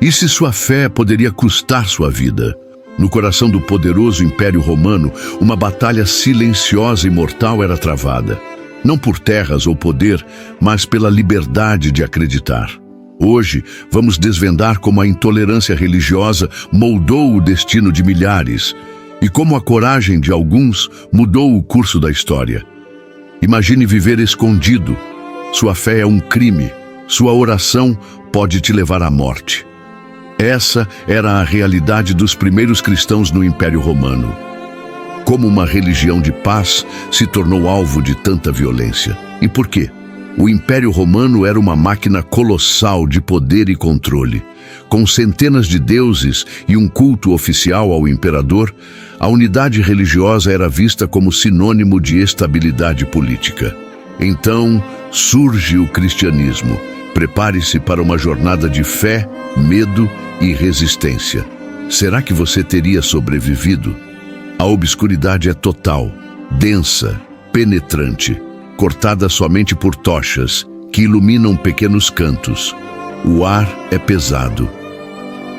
E se sua fé poderia custar sua vida? No coração do poderoso Império Romano, uma batalha silenciosa e mortal era travada. Não por terras ou poder, mas pela liberdade de acreditar. Hoje, vamos desvendar como a intolerância religiosa moldou o destino de milhares e como a coragem de alguns mudou o curso da história. Imagine viver escondido. Sua fé é um crime. Sua oração pode te levar à morte. Essa era a realidade dos primeiros cristãos no Império Romano. Como uma religião de paz se tornou alvo de tanta violência? E por quê? O Império Romano era uma máquina colossal de poder e controle. Com centenas de deuses e um culto oficial ao imperador, a unidade religiosa era vista como sinônimo de estabilidade política. Então, surge o cristianismo. Prepare-se para uma jornada de fé, medo e resistência. Será que você teria sobrevivido? A obscuridade é total, densa, penetrante, cortada somente por tochas que iluminam pequenos cantos. O ar é pesado.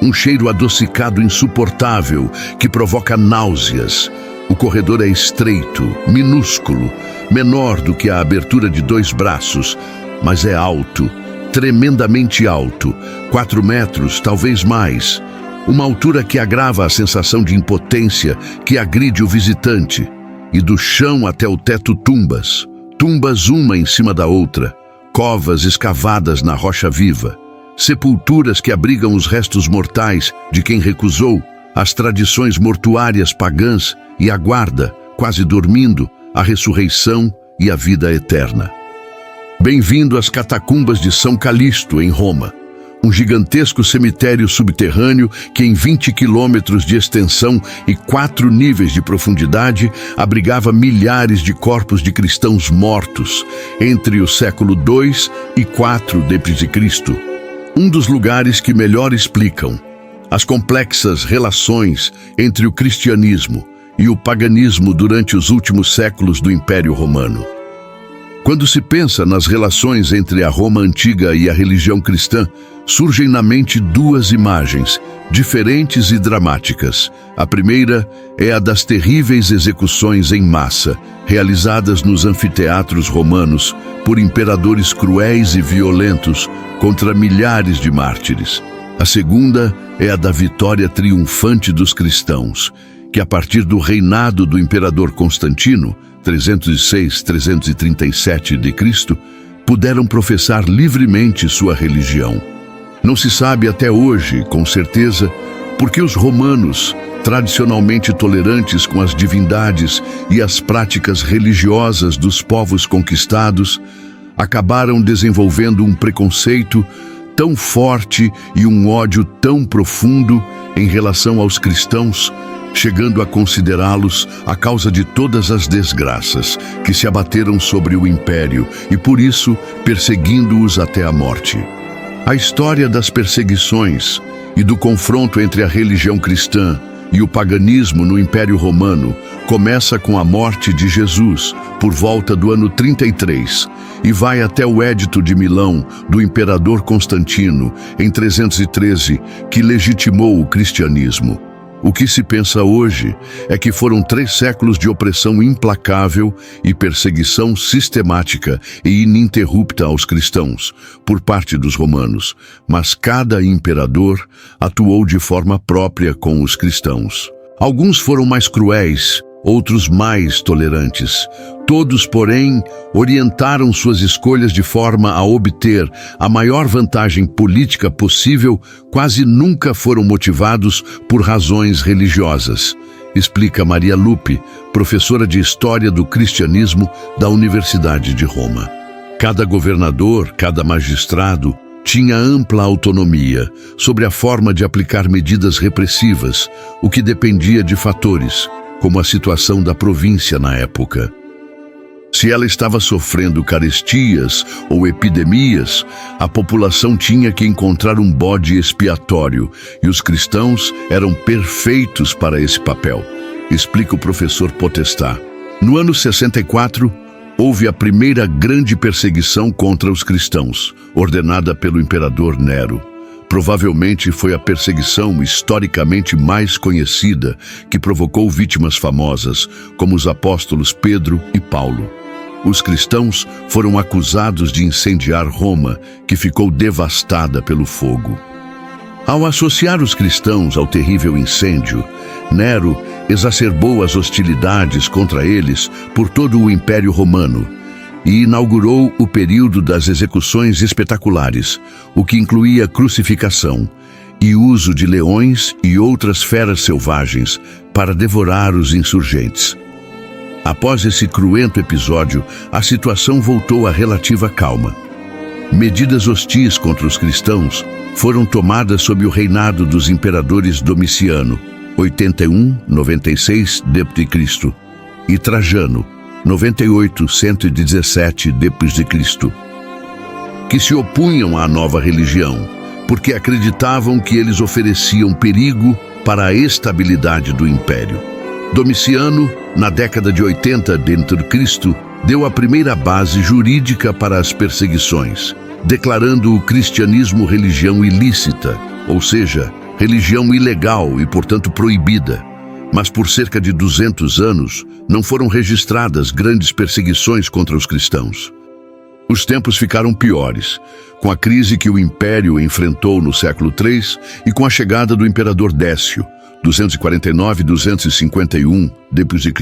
Um cheiro adocicado insuportável que provoca náuseas. O corredor é estreito, minúsculo, menor do que a abertura de 2 braços, mas é alto, tremendamente alto, 4 metros, talvez mais. Uma altura que agrava a sensação de impotência que agride o visitante. E do chão até o teto tumbas uma em cima da outra, covas escavadas na rocha viva, sepulturas que abrigam os restos mortais de quem recusou as tradições mortuárias pagãs e aguarda, quase dormindo, a ressurreição e a vida eterna. Bem-vindo às catacumbas de São Calixto, em Roma. Um gigantesco cemitério subterrâneo que em 20 quilômetros de extensão e 4 níveis de profundidade abrigava milhares de corpos de cristãos mortos entre o século II e IV d.C. Um dos lugares que melhor explicam as complexas relações entre o cristianismo e o paganismo durante os últimos séculos do Império Romano. Quando se pensa nas relações entre a Roma antiga e a religião cristã, surgem na mente 2 imagens, diferentes e dramáticas. A primeira é a das terríveis execuções em massa, realizadas nos anfiteatros romanos por imperadores cruéis e violentos contra milhares de mártires. A segunda é a da vitória triunfante dos cristãos, que a partir do reinado do imperador Constantino, 306-337 d.C., puderam professar livremente sua religião. Não se sabe até hoje, com certeza, por que os romanos, tradicionalmente tolerantes com as divindades e as práticas religiosas dos povos conquistados, acabaram desenvolvendo um preconceito tão forte e um ódio tão profundo em relação aos cristãos, chegando a considerá-los a causa de todas as desgraças que se abateram sobre o império e, por isso, perseguindo-os até a morte. A história das perseguições e do confronto entre a religião cristã e o paganismo no Império Romano começa com a morte de Jesus, por volta do ano 33, e vai até o Édito de Milão do imperador Constantino, em 313, que legitimou o cristianismo. O que se pensa hoje é que foram 3 séculos de opressão implacável e perseguição sistemática e ininterrupta aos cristãos, por parte dos romanos, mas cada imperador atuou de forma própria com os cristãos. Alguns foram mais cruéis, outros mais tolerantes. Todos, porém, orientaram suas escolhas de forma a obter a maior vantagem política possível, quase nunca foram motivados por razões religiosas. Explica Maria Lupe, professora de História do Cristianismo da Universidade de Roma. Cada governador, cada magistrado, tinha ampla autonomia sobre a forma de aplicar medidas repressivas, o que dependia de fatores, como a situação da província na época. Se ela estava sofrendo carestias ou epidemias, a população tinha que encontrar um bode expiatório, e os cristãos eram perfeitos para esse papel, explica o professor Potestá. No ano 64, houve a primeira grande perseguição contra os cristãos, ordenada pelo imperador Nero. Provavelmente foi a perseguição historicamente mais conhecida que provocou vítimas famosas, como os apóstolos Pedro e Paulo. Os cristãos foram acusados de incendiar Roma, que ficou devastada pelo fogo. Ao associar os cristãos ao terrível incêndio, Nero exacerbou as hostilidades contra eles por todo o Império Romano e inaugurou o período das execuções espetaculares, o que incluía crucificação e uso de leões e outras feras selvagens para devorar os insurgentes. Após esse cruento episódio, a situação voltou à relativa calma. Medidas hostis contra os cristãos foram tomadas sob o reinado dos imperadores Domiciano, 81-96 d.C., e Trajano, 98-117 d.C., que se opunham à nova religião, porque acreditavam que eles ofereciam perigo para a estabilidade do império. Domiciano, na década de 80 d.C., deu a primeira base jurídica para as perseguições, declarando o cristianismo religião ilícita, ou seja, religião ilegal e, portanto, proibida. Mas por cerca de 200 anos, não foram registradas grandes perseguições contra os cristãos. Os tempos ficaram piores, com a crise que o Império enfrentou no século III e com a chegada do imperador Décio, 249-251 d.C.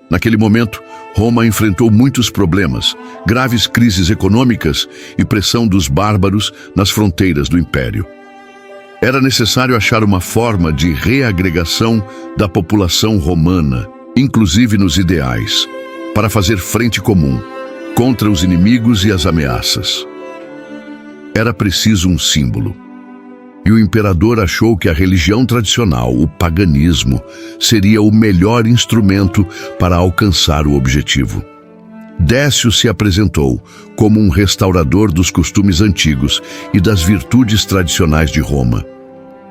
Naquele momento, Roma enfrentou muitos problemas, graves crises econômicas e pressão dos bárbaros nas fronteiras do Império. Era necessário achar uma forma de reagregação da população romana, inclusive nos ideais, para fazer frente comum contra os inimigos e as ameaças. Era preciso um símbolo. E o imperador achou que a religião tradicional, o paganismo, seria o melhor instrumento para alcançar o objetivo. Décio se apresentou como um restaurador dos costumes antigos e das virtudes tradicionais de Roma,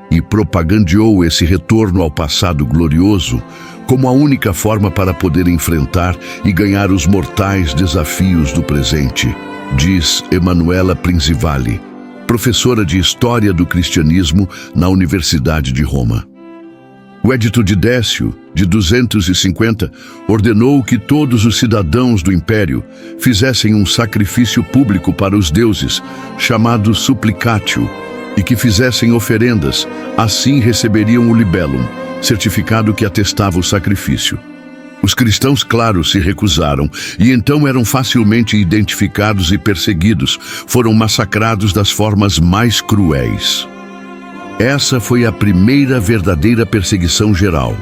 e propagandeou esse retorno ao passado glorioso como a única forma para poder enfrentar e ganhar os mortais desafios do presente, diz Emanuela Princivali, professora de História do Cristianismo na Universidade de Roma. O Edito de Décio, de 250, ordenou que todos os cidadãos do Império fizessem um sacrifício público para os deuses, chamado supplicatio, e que fizessem oferendas, assim receberiam o libellum, certificado que atestava o sacrifício. Os cristãos, claro, se recusaram e então eram facilmente identificados e perseguidos, foram massacrados das formas mais cruéis. Essa foi a primeira verdadeira perseguição geral,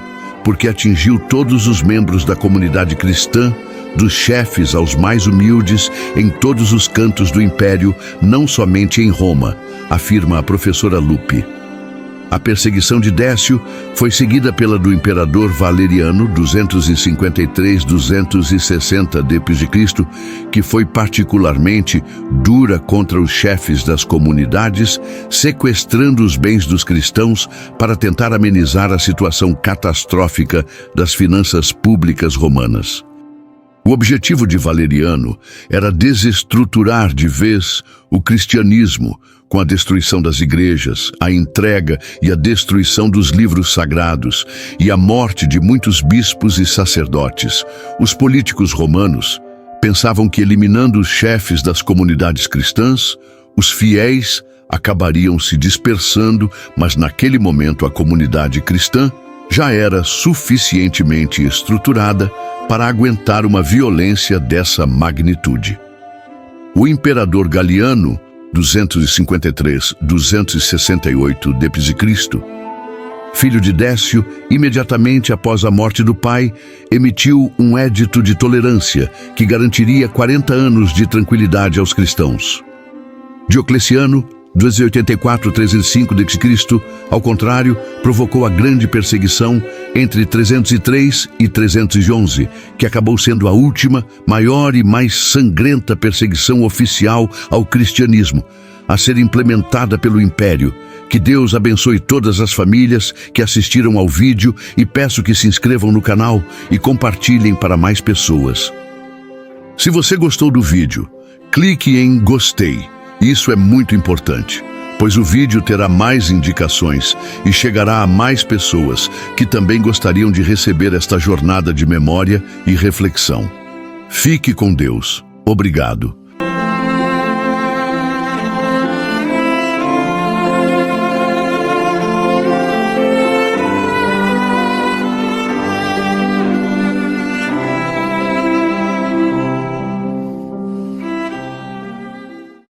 porque atingiu todos os membros da comunidade cristã, dos chefes aos mais humildes, em todos os cantos do império, não somente em Roma, afirma a professora Lupi. A perseguição de Décio foi seguida pela do imperador Valeriano, 253-260 d.C., que foi particularmente dura contra os chefes das comunidades, sequestrando os bens dos cristãos para tentar amenizar a situação catastrófica das finanças públicas romanas. O objetivo de Valeriano era desestruturar de vez o cristianismo, com a destruição das igrejas, a entrega e a destruição dos livros sagrados e a morte de muitos bispos e sacerdotes. Os políticos romanos pensavam que, eliminando os chefes das comunidades cristãs, os fiéis acabariam se dispersando, mas naquele momento a comunidade cristã já era suficientemente estruturada para aguentar uma violência dessa magnitude. O imperador Galiano, 253-268 d.C., filho de Décio, imediatamente após a morte do pai, emitiu um édito de tolerância que garantiria 40 anos de tranquilidade aos cristãos. Diocleciano, 284-305 d.C., ao contrário, provocou a grande perseguição entre 303 e 311, que acabou sendo a última, maior e mais sangrenta perseguição oficial ao cristianismo, a ser implementada pelo Império. Que Deus abençoe todas as famílias que assistiram ao vídeo e peço que se inscrevam no canal e compartilhem para mais pessoas. Se você gostou do vídeo, clique em gostei. Isso é muito importante, pois o vídeo terá mais indicações e chegará a mais pessoas que também gostariam de receber esta jornada de memória e reflexão. Fique com Deus. Obrigado.